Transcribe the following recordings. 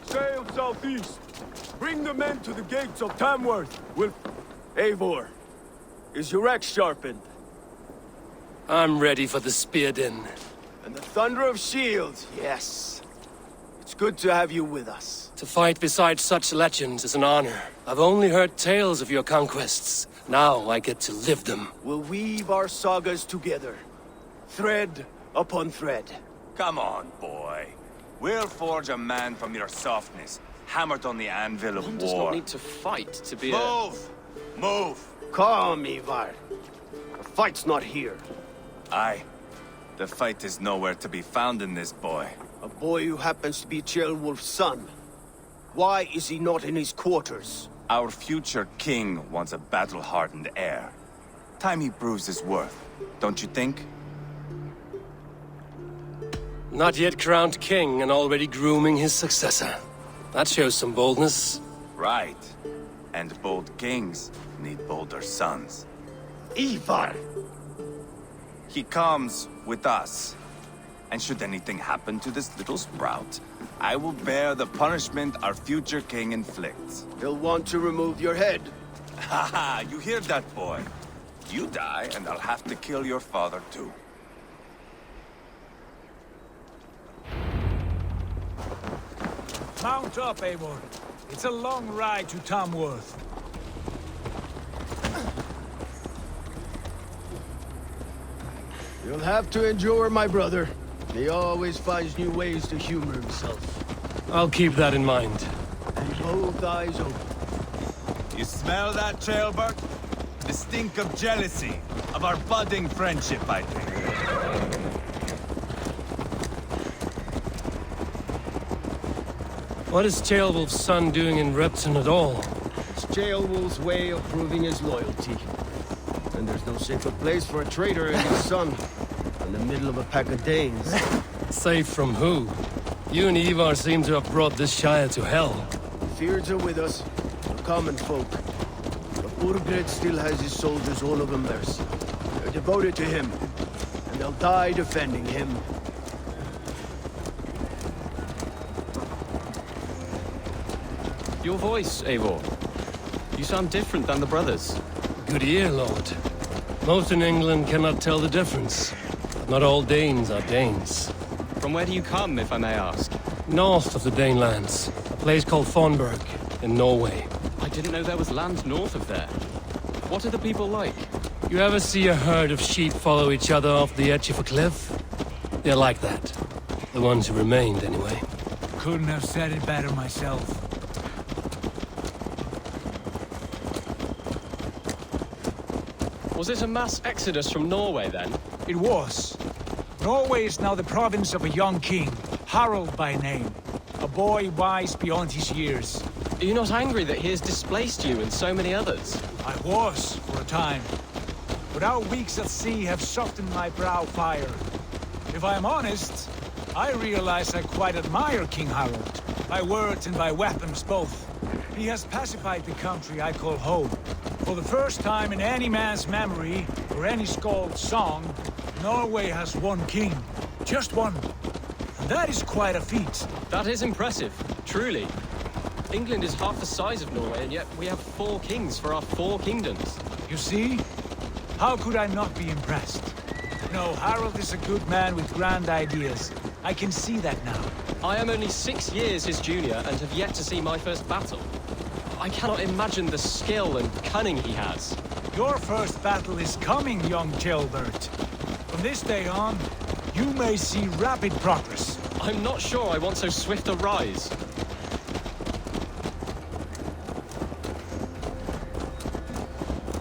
Sail southeast. Bring the men to the gates of Tamworth. Eivor, is your axe sharpened? I'm ready for the spear din. And the thunder of shields, yes. It's good to have you with us. To fight beside such legends is an honor. I've only heard tales of your conquests. Now I get to live them. We'll weave our sagas together. Thread upon thread. Come on, boy. We'll forge a man from your softness, hammered on the anvil of One war. does not need to fight to be Move! Move! Calm, Ivar. The fight's not here. Aye. The fight is nowhere to be found in this boy. A boy who happens to be Ceolwulf's son. Why is he not in his quarters? Our future king wants a battle-hardened heir. Time he proves his worth, don't you think? Not yet crowned king and already grooming his successor. That shows some boldness. Right. And bold kings need bolder sons. Ivar! He comes with us. And should anything happen to this little sprout, I will bear the punishment our future king inflicts. He'll want to remove your head. Haha, you hear that, boy? You die, and I'll have to kill your father, too. Mount up, Eivor. It's a long ride to Tamworth. You'll have to endure, my brother. He always finds new ways to humor himself. I'll keep that in mind. And both eyes open. You smell that, Trailbird? The stink of jealousy, of our budding friendship, I think. What is Ceolwulf's son doing in Repton at all? It's Ceolwulf's way of proving his loyalty. And there's no safer place for a traitor and his son in the middle of a pack of Danes. Safe from who? You and Ivar seem to have brought this Shire to hell. Fears are with us, the common folk. But Urgred still has his soldiers all over mercy. They're devoted to him, and they'll die defending him. Your voice, Eivor. You sound different than the brothers. Good ear, Lord. Most in England cannot tell the difference. Not all Danes are Danes. From where do you come, if I may ask? North of the Danelands, a place called Fonberg, in Norway. I didn't know there was land north of there. What are the people like? You ever see a herd of sheep follow each other off the edge of a cliff? They're like that. The ones who remained, anyway. Couldn't have said it better myself. Was it a mass exodus from Norway, then? It was. Norway is now the province of a young king, Harald by name. A boy wise beyond his years. Are you not angry that he has displaced you and so many others? I was, for a time. But our weeks at sea have softened my brow fire. If I am honest, I realize I quite admire King Harald. By words and by weapons both. He has pacified the country I call home. For the first time in any man's memory, or any skald's song, Norway has one king. Just one. And that is quite a feat. That is impressive, truly. England is half the size of Norway, and yet we have 4 kings for our 4 kingdoms. You see? How could I not be impressed? No, Harald is a good man with grand ideas. I can see that now. I am only 6 years his junior and have yet to see my first battle. I cannot imagine the skill and cunning he has. Your first battle is coming, young Ceolbert. From this day on, you may see rapid progress. I'm not sure I want so swift a rise.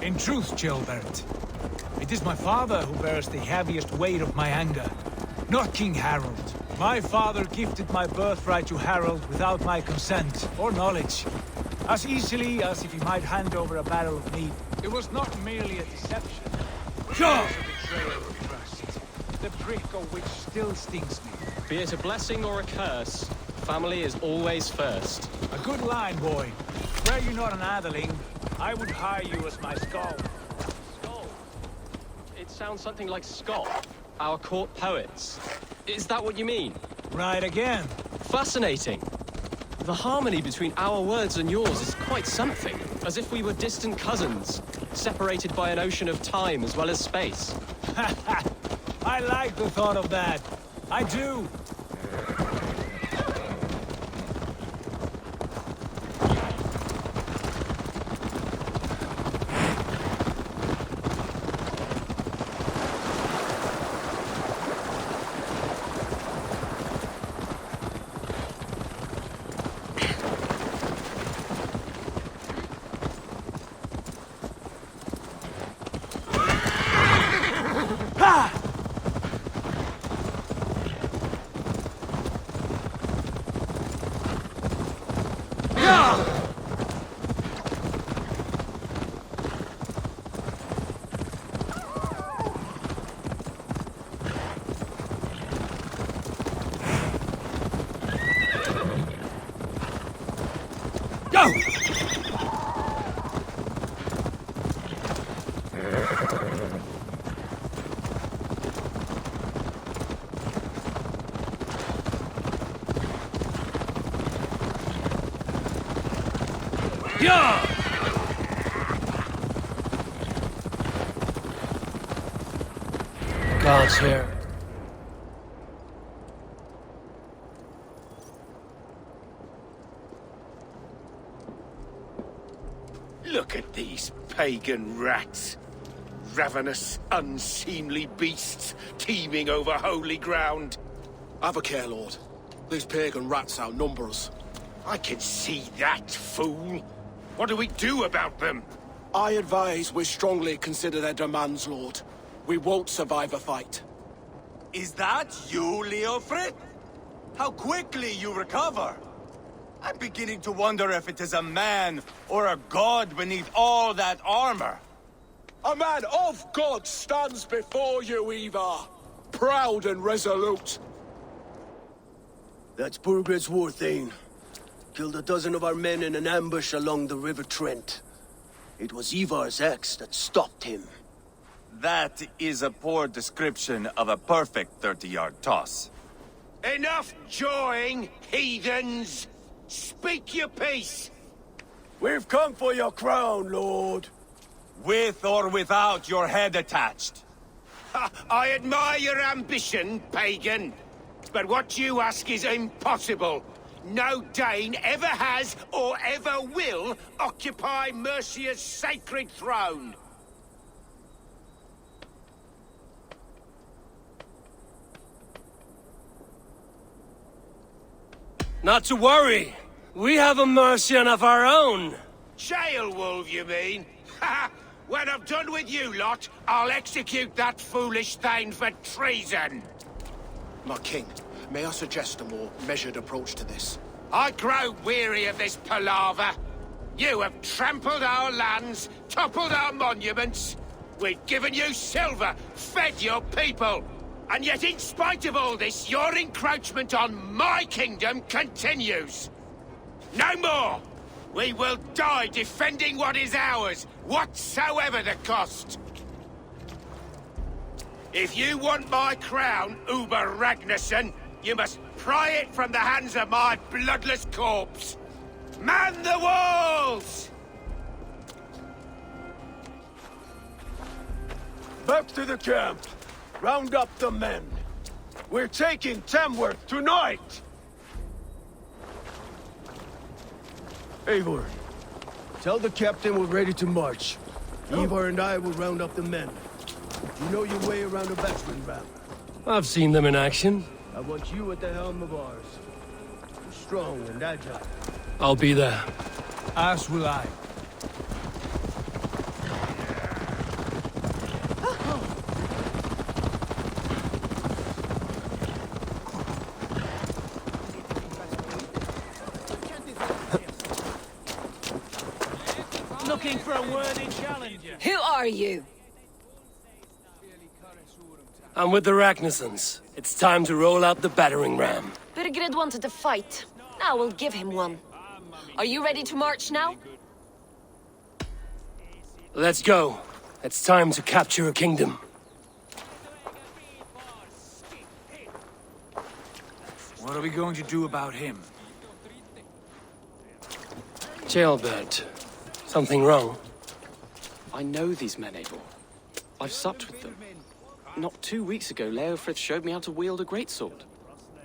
In truth, Ceolbert, it is my father who bears the heaviest weight of my anger, not King Harald. My father gifted my birthright to Harald without my consent or knowledge. As easily as if he might hand over a barrel of meat. It was not merely a deception. It was a betrayal of trust. The prick of which still stings me. Be it a blessing or a curse, family is always first. A good line, boy. Were you not an atheling, I would hire you as my skald. Skull? It sounds something like Scott, our court poets. Is that what you mean? Right again. Fascinating. The harmony between our words and yours is quite something. As if we were distant cousins, separated by an ocean of time as well as space. I like the thought of that. I do. God's here. Look at these pagan rats. Ravenous, unseemly beasts teeming over holy ground. Have a care, Lord. These pagan rats outnumber us. I can see that, fool. What do we do about them? I advise we strongly consider their demands, Lord. We won't survive a fight. Is that you, Leofrid? How quickly you recover! I'm beginning to wonder if it is a man or a god beneath all that armor. A man of God stands before you, Ivar. Proud and resolute. That's Burgred's war thane. Killed a dozen of our men in an ambush along the River Trent. It was Ivar's axe that stopped him. That is a poor description of a perfect 30-yard toss. Enough jawing, heathens! Speak your piece! We've come for your crown, Lord. With or without your head attached. Ha, I admire your ambition, pagan. But what you ask is impossible. No Dane ever has or ever will occupy Mercia's sacred throne. Not to worry. We have a Mercian of our own. Jail wolf, you mean? Ha! When I'm done with you lot, I'll execute that foolish thing for treason. My king, may I suggest a more measured approach to this? I grow weary of this palaver. You have trampled our lands, toppled our monuments. We've given you silver, fed your people. And yet, in spite of all this, your encroachment on my kingdom continues. No more! We will die defending what is ours, whatsoever the cost. If you want my crown, Uber Ragnarsson, you must pry it from the hands of my bloodless corpse. Man the walls! Back to the camp. Round up the men. We're taking Tamworth tonight! Eivor, tell the captain we're ready to march. Ivar and I will round up the men. You know your way around a battering ram. I've seen them in action. I want you at the helm of ours. You're strong and agile. I'll be there. As will I. Looking for a worthy challenger. Who are you? I'm with the Ragnarsons. It's time to roll out the battering ram. Burgred wanted to fight. Now we'll give him one. Are you ready to march now? Let's go. It's time to capture a kingdom. are we going to do about him? Jailbird. Something wrong? I know these men, Abel. I've supped with them. Not 2 weeks ago, Leofrith showed me how to wield a greatsword.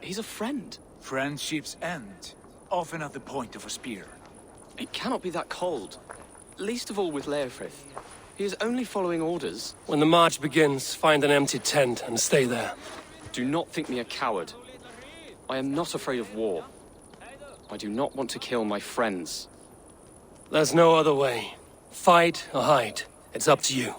He's a friend. Friendships end, often at the point of a spear. It cannot be that cold. Least of all with Leofrith. He is only following orders. When the march begins, find an empty tent and stay there. Do not think me a coward. I am not afraid of war. I do not want to kill my friends. There's no other way. Fight or hide. It's up to you.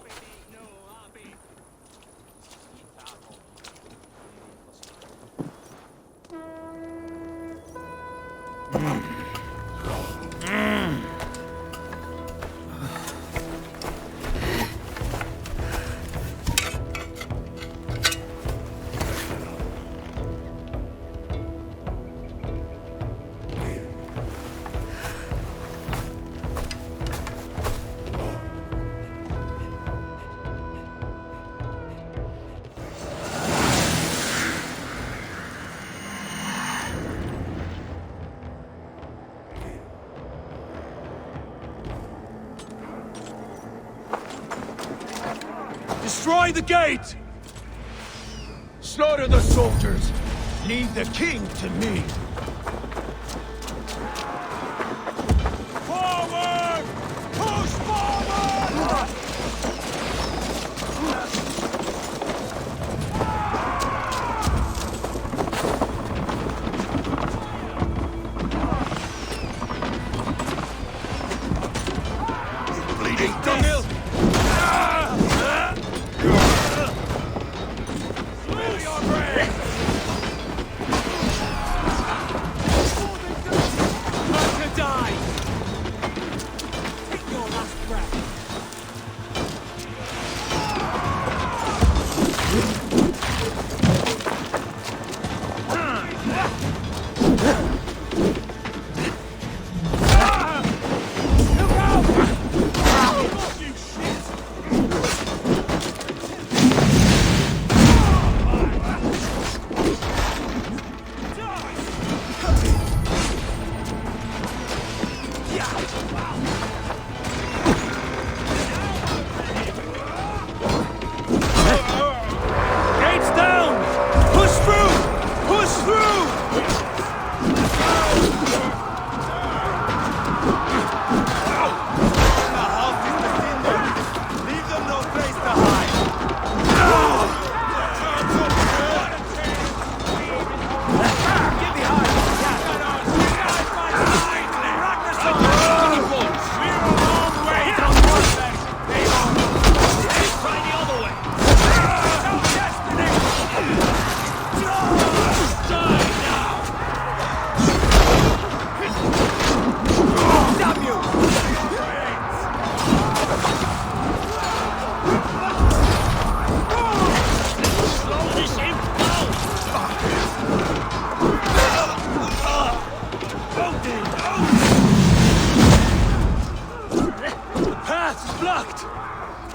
Destroy the gate! Slaughter the soldiers! Leave the king to me! Forward! Push forward! Bleeding death!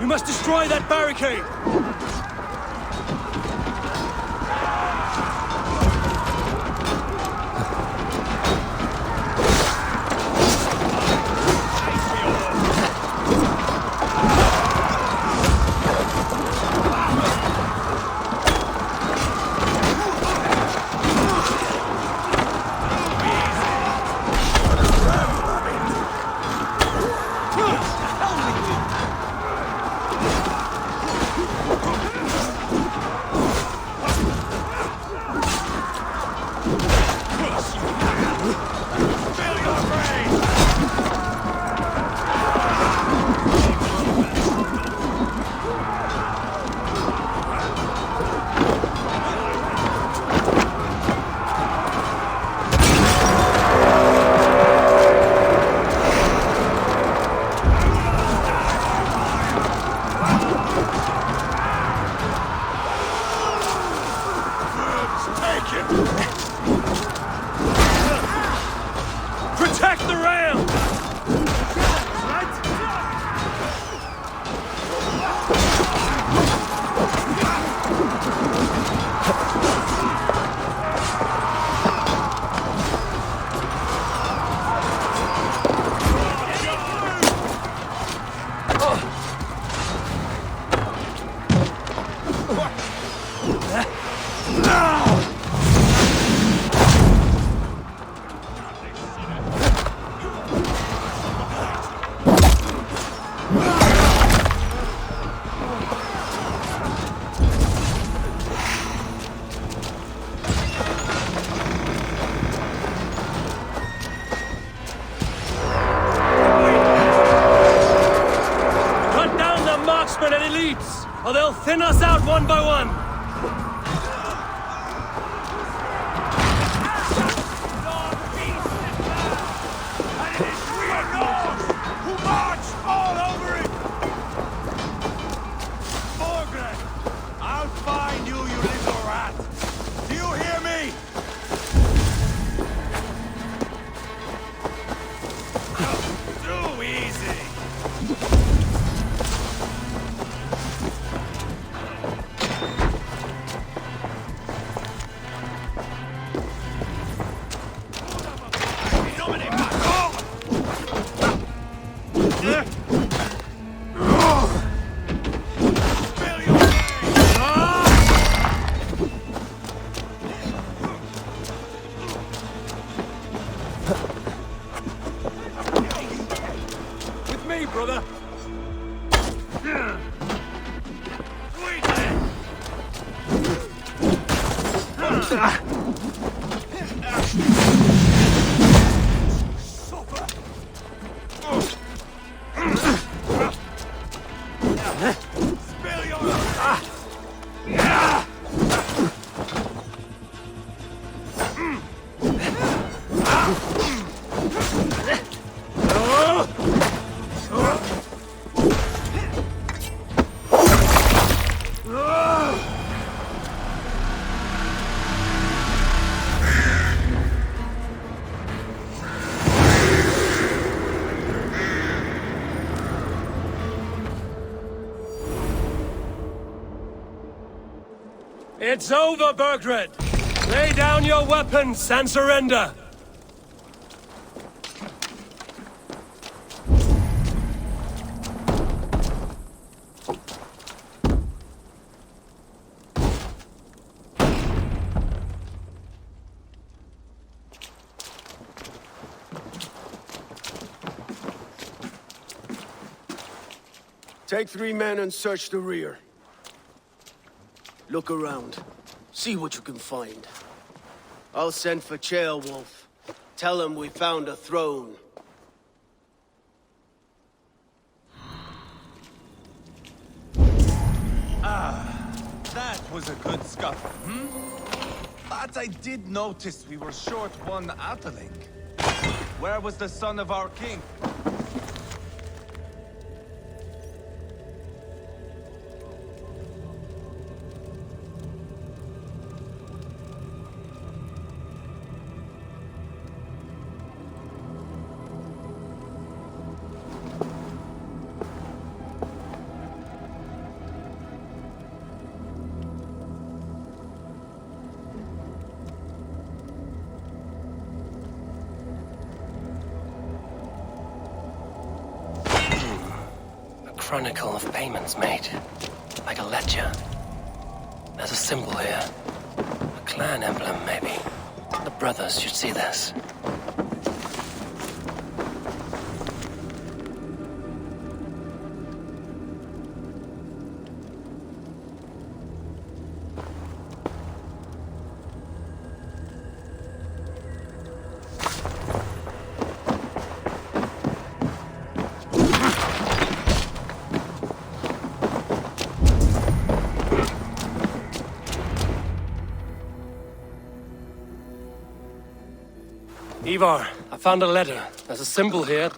We must destroy that barricade! us out one by one! And it is we Nords who march all over it! Morgan, I'll find you, you little rat! Do you hear me? Too easy! With me, brother! It's over, Bergred! Lay down your weapons and surrender! Take 3 men and search the rear. Look around. See what you can find. I'll send for Chaelwolf. Tell him we found a throne. That was a good scuffle, But I did notice we were short one Atheling. Where was the son of our king? Chronicle of payments made. Like a ledger. There's a symbol here. A clan emblem, maybe. The brothers should see this. Ivar, I found a letter. There's a symbol here.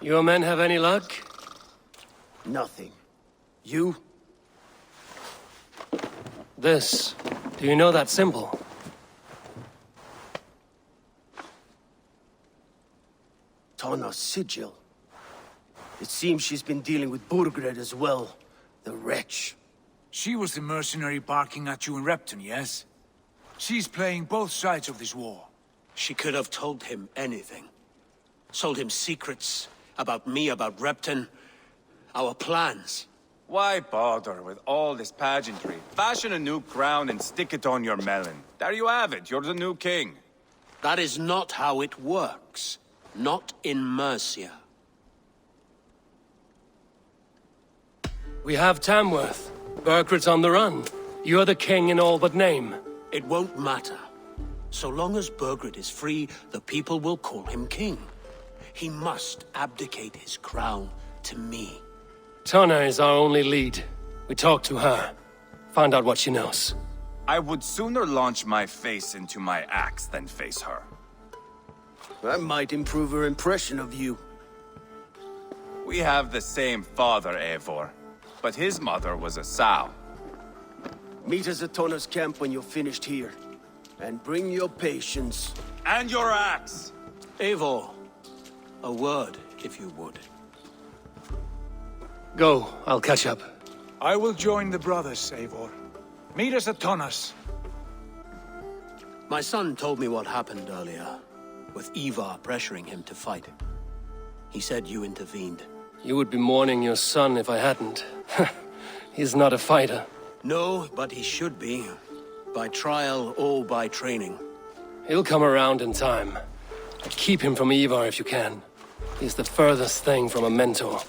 Your men have any luck? Nothing. You? This. Do you know that symbol? Tana's sigil. It seems she's been dealing with Burgred as well. The wretch. She was the mercenary barking at you in Repton, yes? She's playing both sides of this war. She could have told him anything. Told him secrets about me, about Repton, our plans. Why bother with all this pageantry? Fashion a new crown and stick it on your melon. There you have it, you're the new king. That is not how it works. Not in Mercia. We have Tamworth. Berkrit's on the run. You're the king in all but name. It won't matter. So long as Burgred is free, the people will call him king. He must abdicate his crown to me. Tonna is our only lead. We talk to her. Find out what she knows. I would sooner launch my face into my axe than face her. That might improve her impression of you. We have the same father, Eivor, but his mother was a sow. Meet us at Tonna's camp when you're finished here. And bring your patience. And your axe! Eivor, a word, if you would. Go, I'll catch up. I will join the brothers, Eivor. Meet us at Tonna's. My son told me what happened earlier, with Ivar pressuring him to fight. He said you intervened. You would be mourning your son if I hadn't. He's not a fighter. No, but he should be. By trial or by training. He'll come around in time. Keep him from Ivar if you can. He's the furthest thing from a mentor.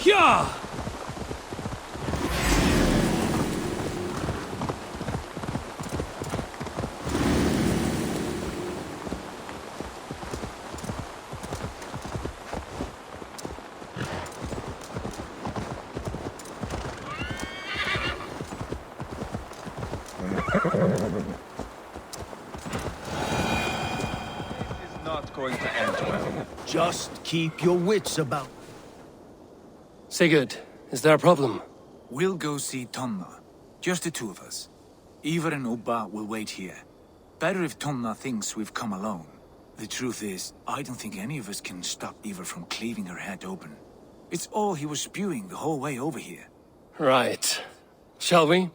Yeah! Not going to end well. Just keep your wits about. Sigurd, is there a problem? We'll go see Tonna. Just the two of us. Ivar and Ubba will wait here. Better if Tonna thinks we've come alone. The truth is, I don't think any of us can stop Ivar from cleaving her head open. It's all he was spewing the whole way over here. Right. Shall we?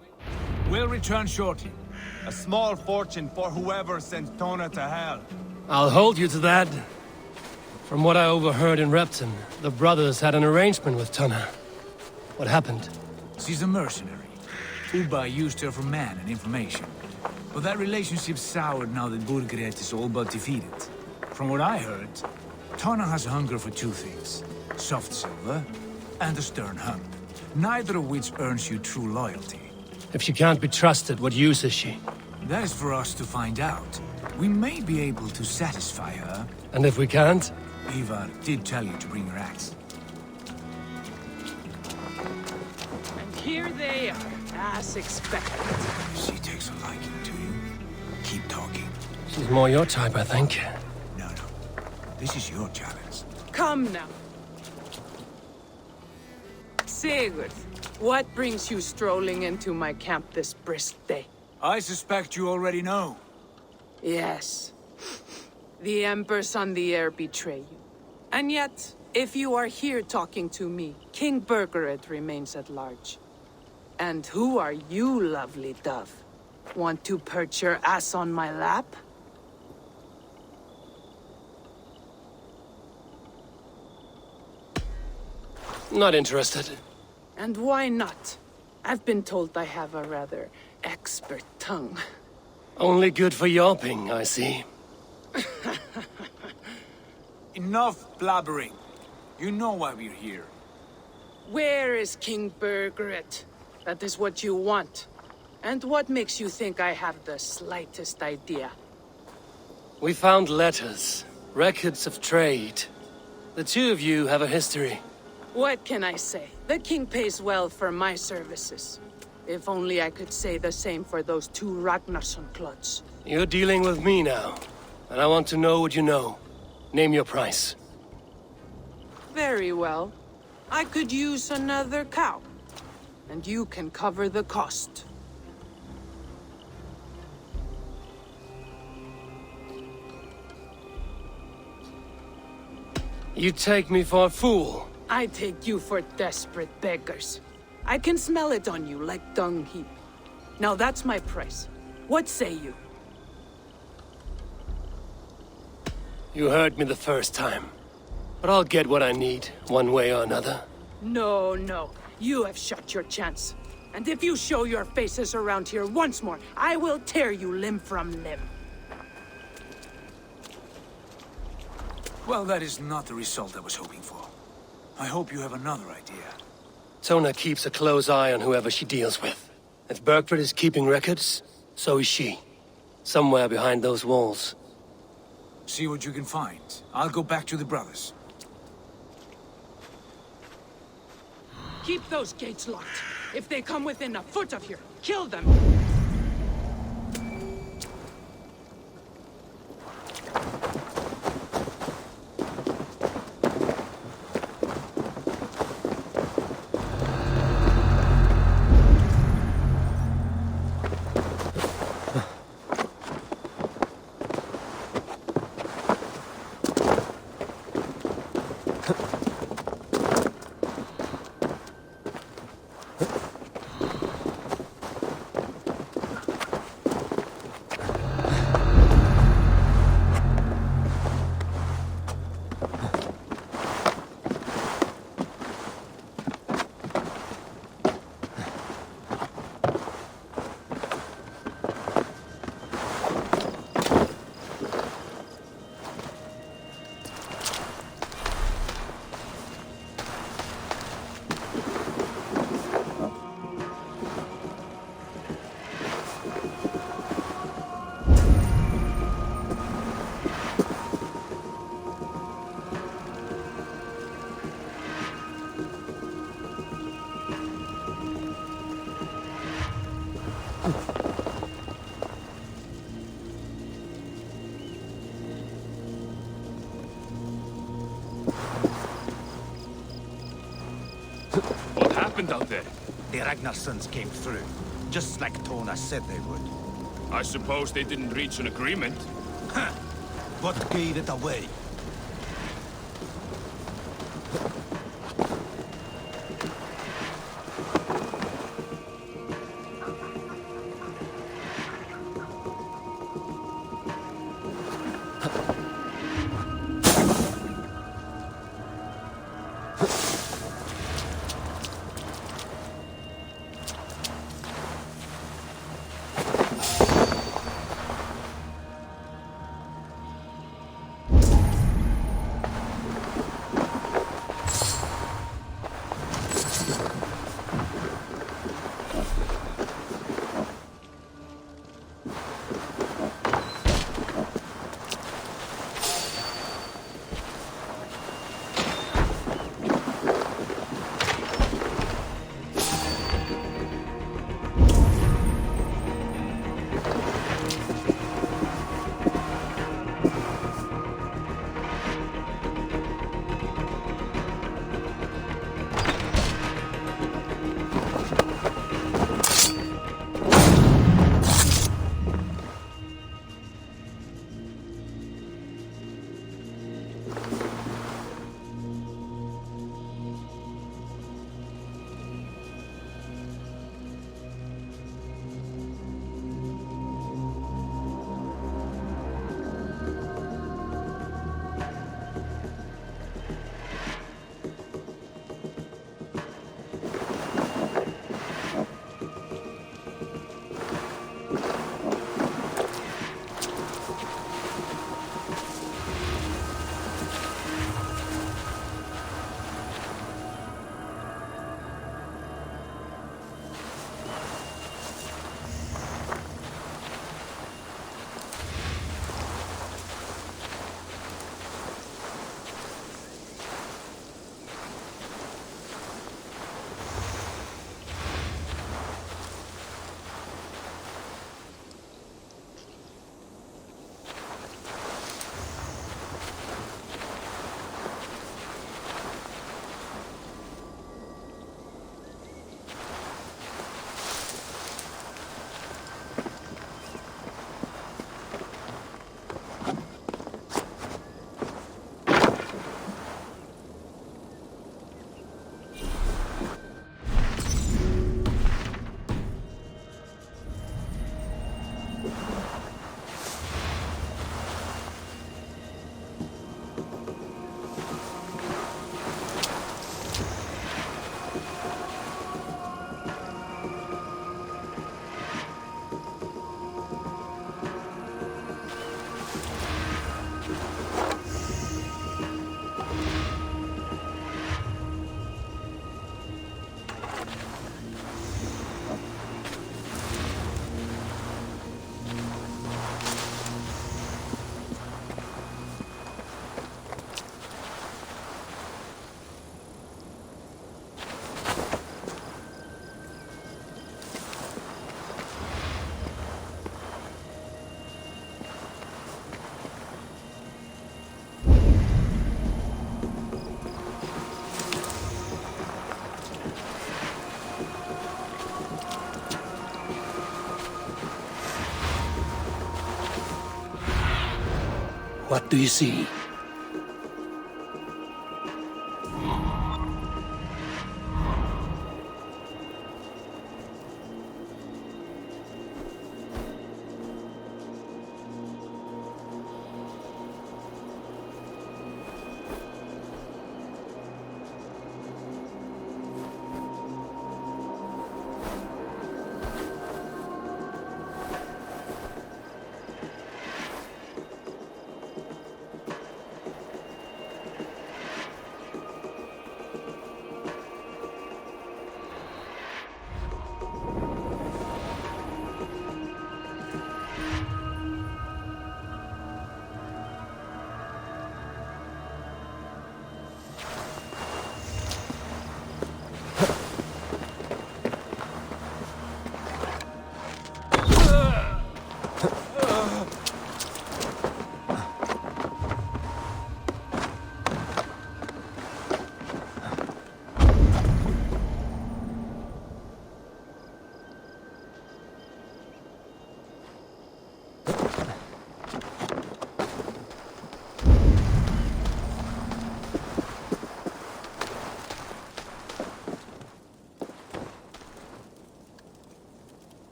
We'll return shortly. A small fortune for whoever sent Tona to hell. I'll hold you to that. From what I overheard in Repton, the brothers had an arrangement with Tonna. What happened? She's a mercenary. Ubba used her for man and information. But that relationship soured now that Burgred is all but defeated. From what I heard, Tonna has a hunger for two things. Soft silver and a stern hump. Neither of which earns you true loyalty. If she can't be trusted, what use is she? That is for us to find out. We may be able to satisfy her. And if we can't? Ivar did tell you to bring her axe. And here they are, as expected. She takes a liking to you. Keep talking. She's more your type, I think. No. This is your challenge. Come now. Sigurd, what brings you strolling into my camp this brisk day? I suspect you already know. Yes. The Embers on the air betray you. And yet, if you are here talking to me, King Burgred remains at large. And who are you, lovely dove? Want to perch your ass on my lap? Not interested. And why not? I've been told I have a rather expert tongue. Only good for yelping, I see. Enough blabbering. You know why we're here. Where is King Burgred? That is what you want. And what makes you think I have the slightest idea? We found letters, records of trade. The two of you have a history. What can I say? The king pays well for my services. If only I could say the same for those two Ragnarsson clods. You're dealing with me now, and I want to know what you know. Name your price. Very well. I could use another cow. And you can cover the cost. You take me for a fool. I take you for desperate beggars. I can smell it on you like dung heap. Now that's my price. What say you? You heard me the first time. But I'll get what I need, one way or another. No. You have shot your chance. And if you show your faces around here once more, I will tear you limb from limb. Well, that is not the result I was hoping for. I hope you have another idea. Tona keeps a close eye on whoever she deals with. If Burgred is keeping records, so is she. Somewhere behind those walls. See what you can find. I'll go back to the brothers. Keep those gates locked. If they come within a foot of here, kill them! happened out there? The Ragnarssons came through, just like Tona said they would. I suppose they didn't reach an agreement. What gave it away? What do you see?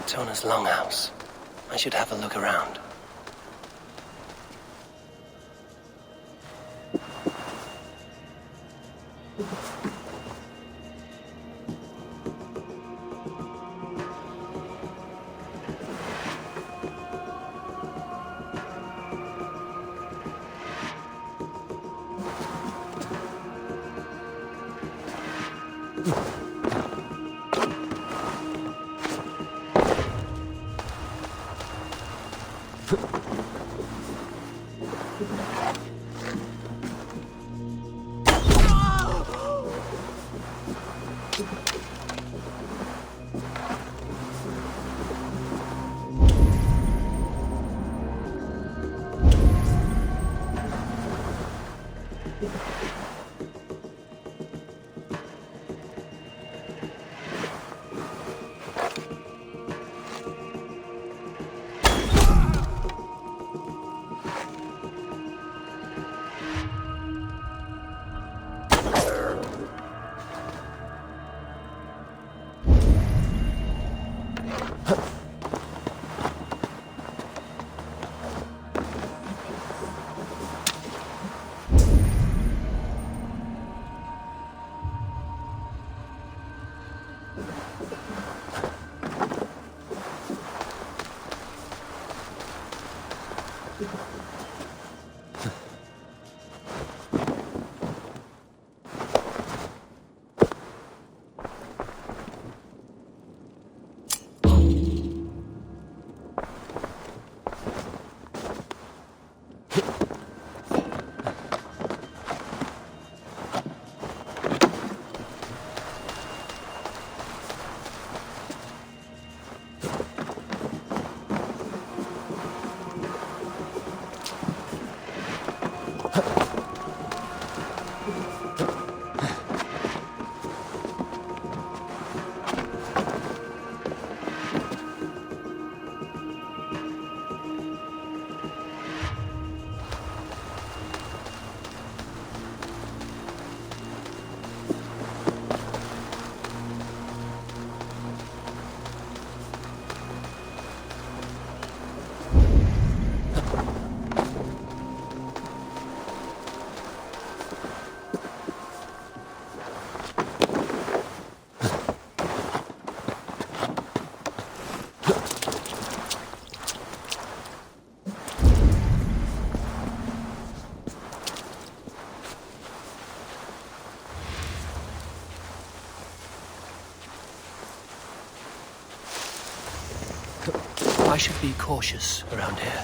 Tona's longhouse. I should have a look around. I should be cautious around here.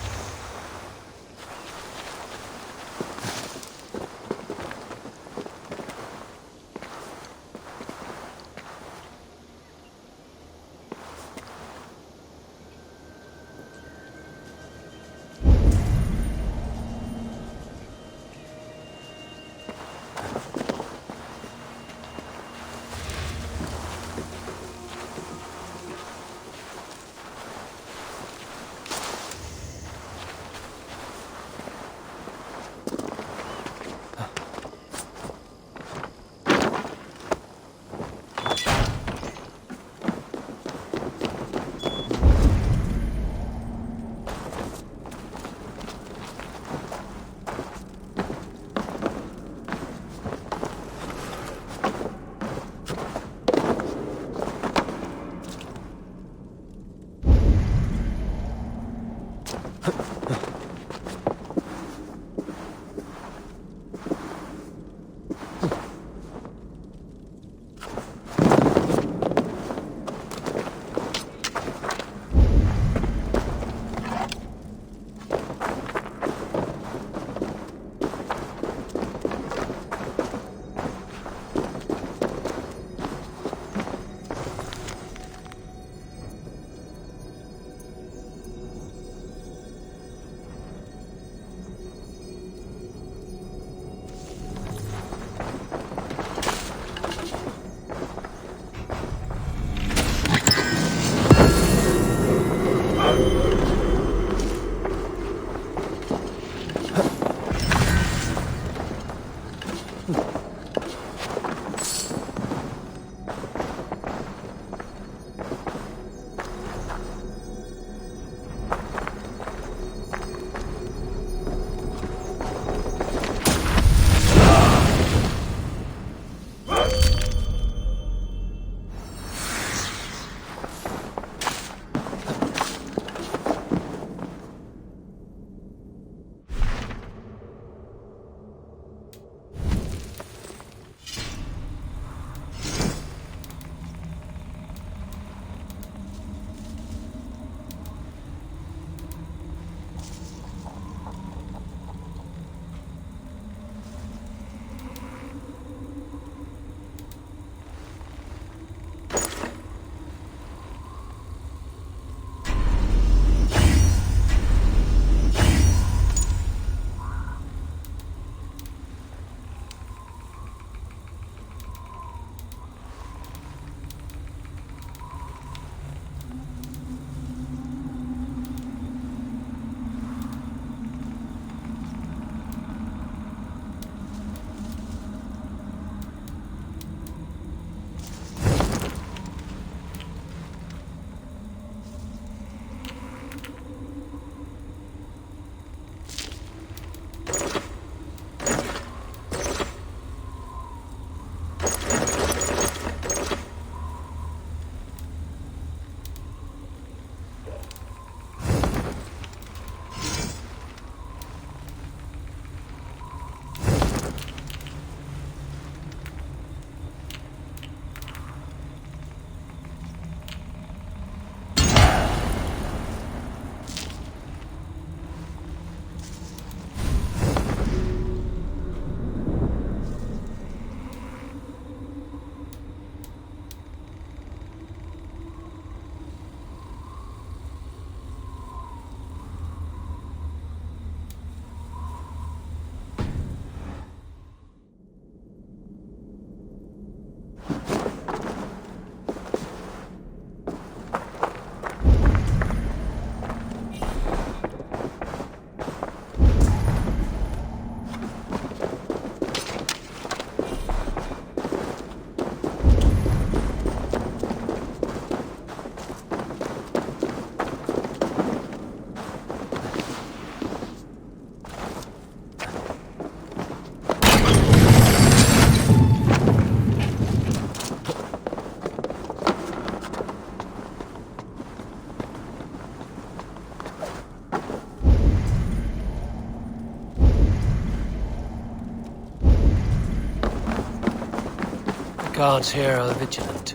guards here are vigilant.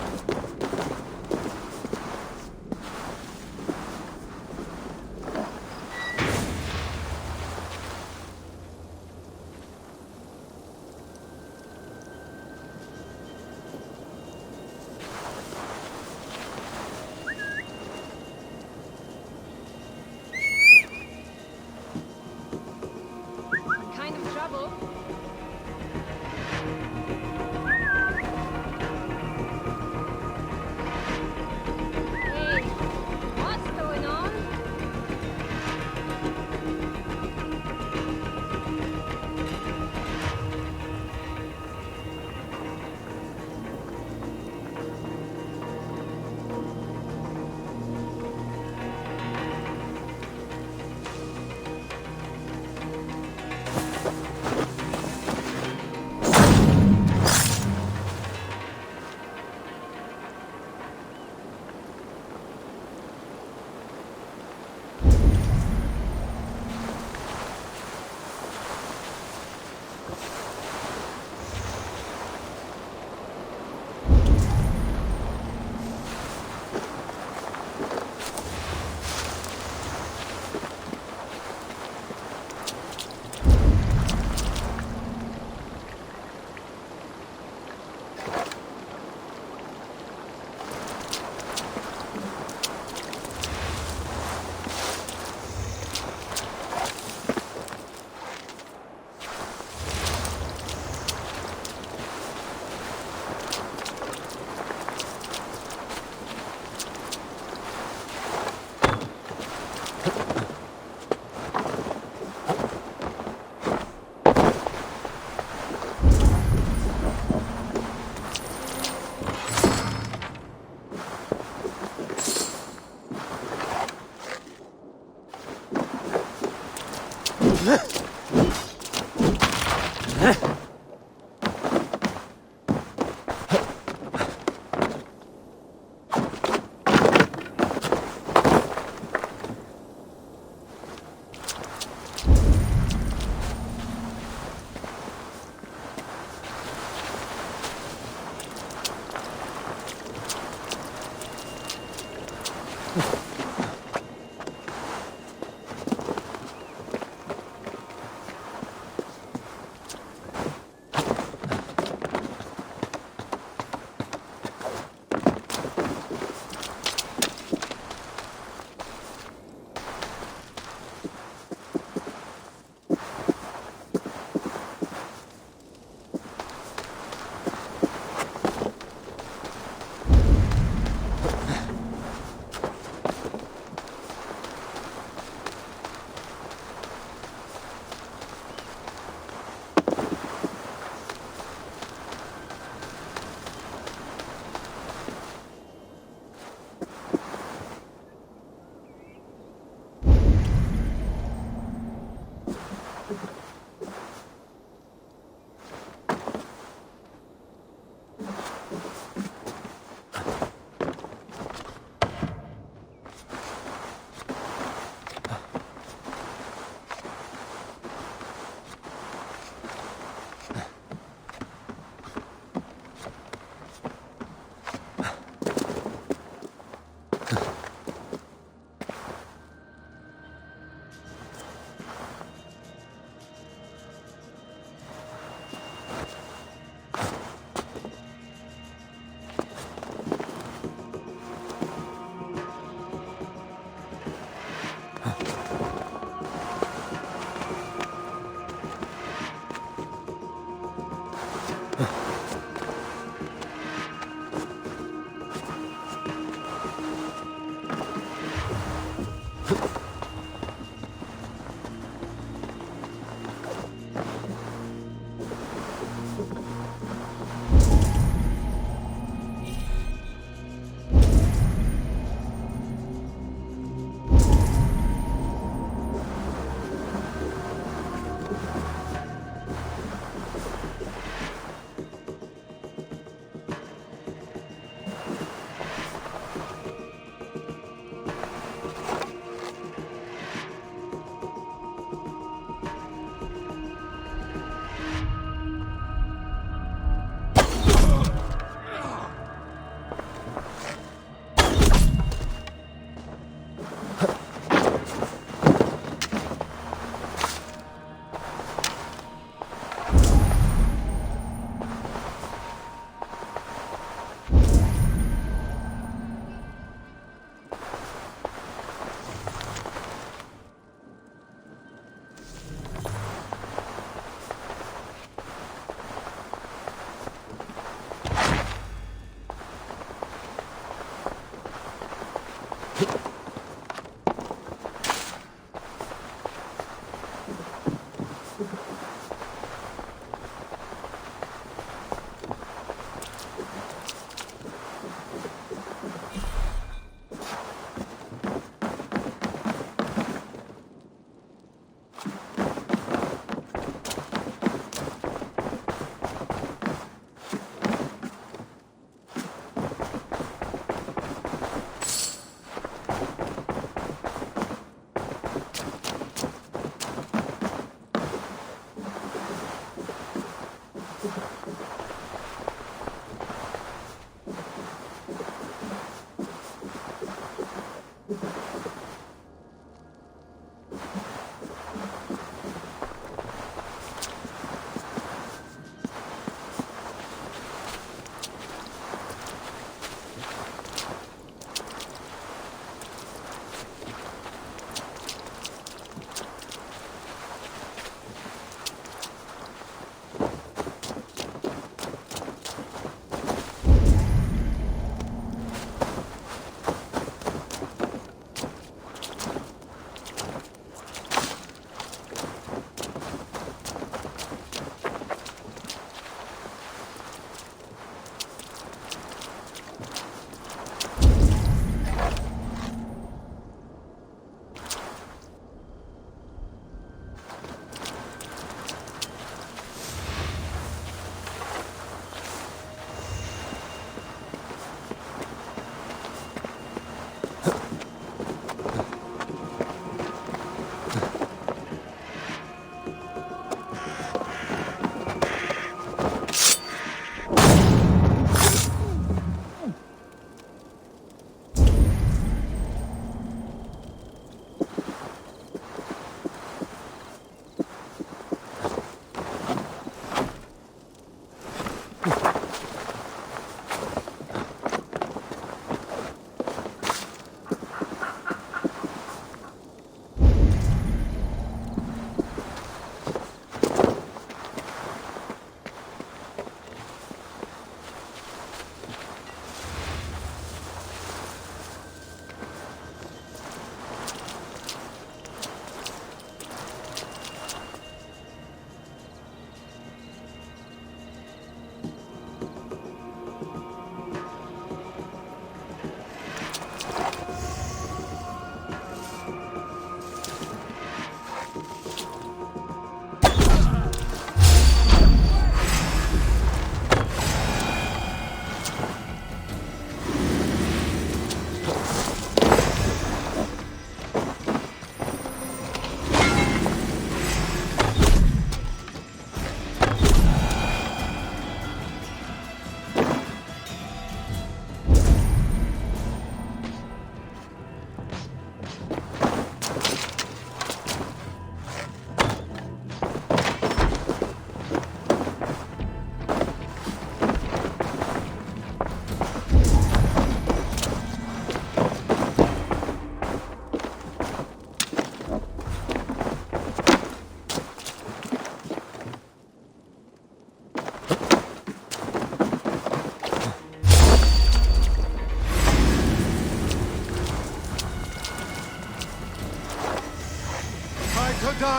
Kind of trouble. Hey, what's going on?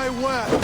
my work!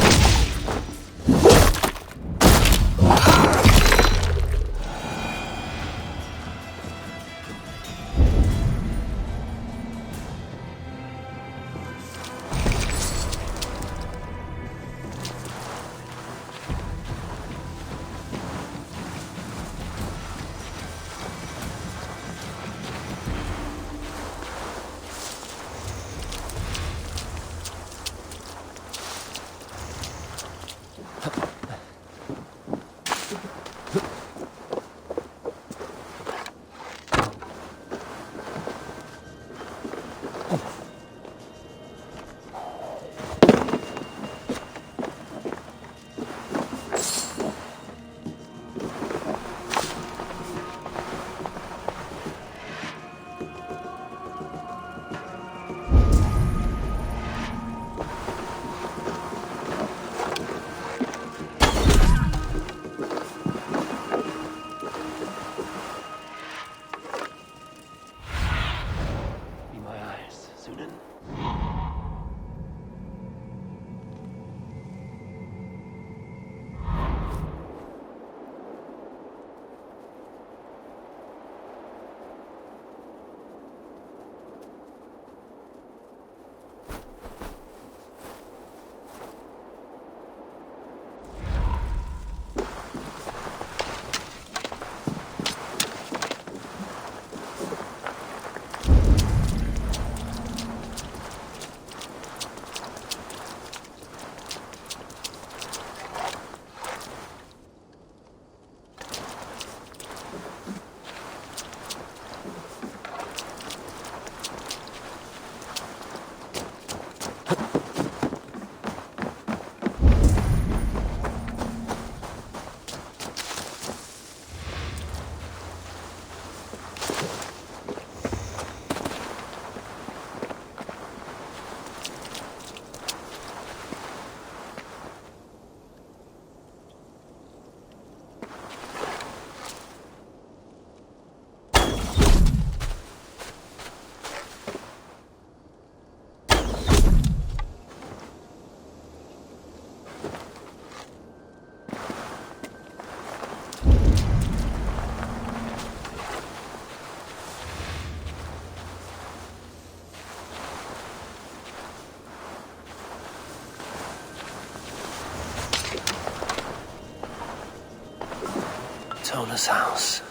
Tona's house.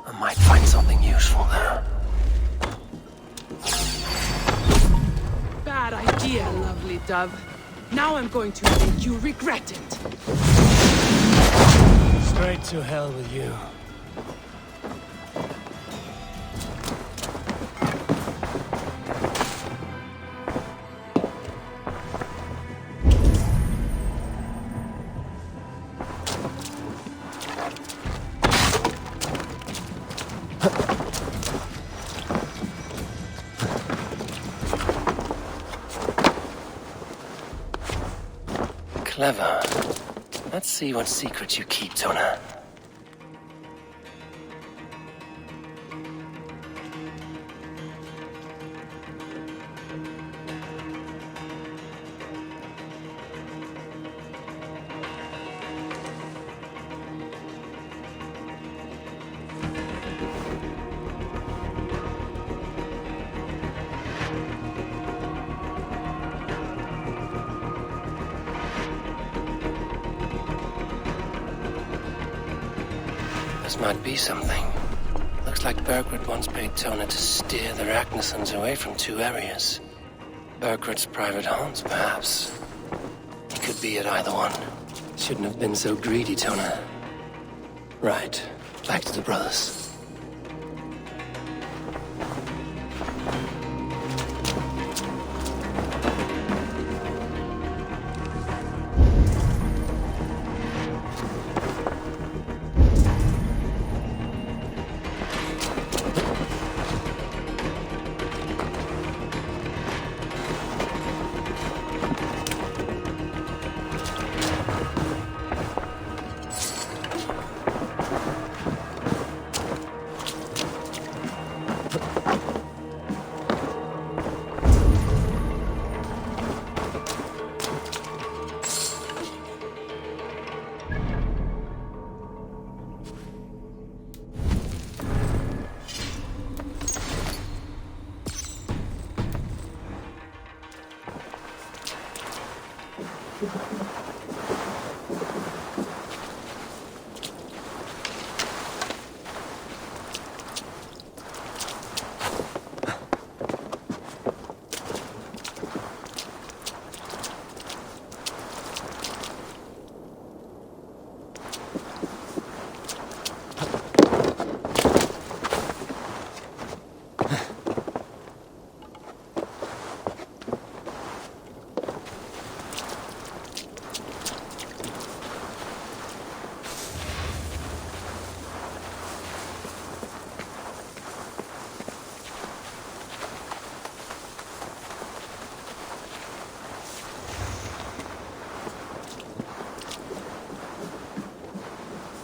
I might find something useful there. Bad idea, lovely dove. Now I'm going to make you regret it. Straight to hell with you. Clever. Let's see what secrets you keep, Tona. This might be something. Looks like Bergred once paid Tona to steer the Ragnarsons away from 2 areas. Bergred's private haunts, perhaps. He could be at either one. Shouldn't have been so greedy, Tona. Right. Back to the brothers.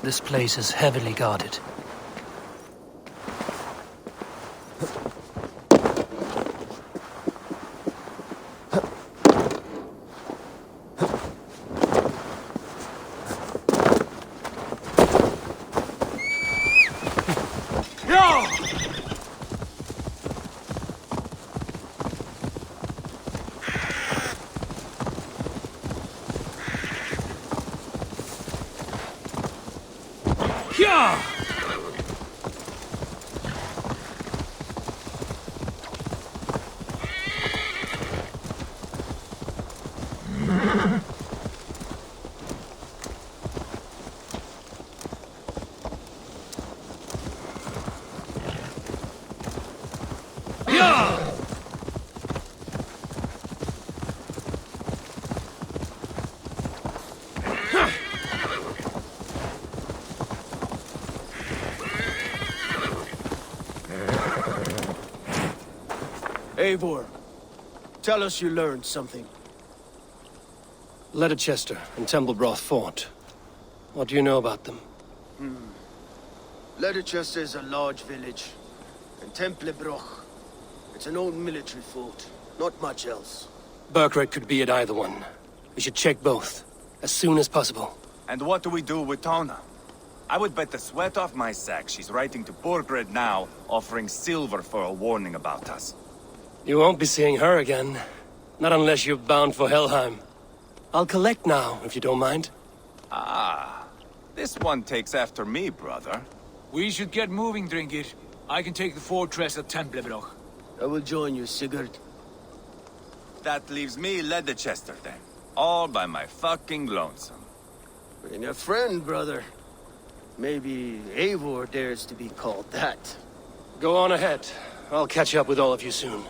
This place is heavily guarded. Eivor, tell us you learned something. Leicester and Templebroth fought. What do you know about them? Leicester is a large village, and Templebroch, it's an old military fort. Not much else. Burkred could be at either one. We should check both, as soon as possible. And what do we do with Tona? I would bet the sweat off my sack she's writing to Borgred now, offering silver for a warning about us. You won't be seeing her again. Not unless you're bound for Helheim. I'll collect now, if you don't mind. Ah, this one takes after me, brother. We should get moving, Drinkit. I can take the fortress at Templebroch. I will join you, Sigurd. That leaves me Leicester then. All by my fucking lonesome. And your friend, brother. Maybe Eivor dares to be called that. Go on ahead. I'll catch up with all of you soon.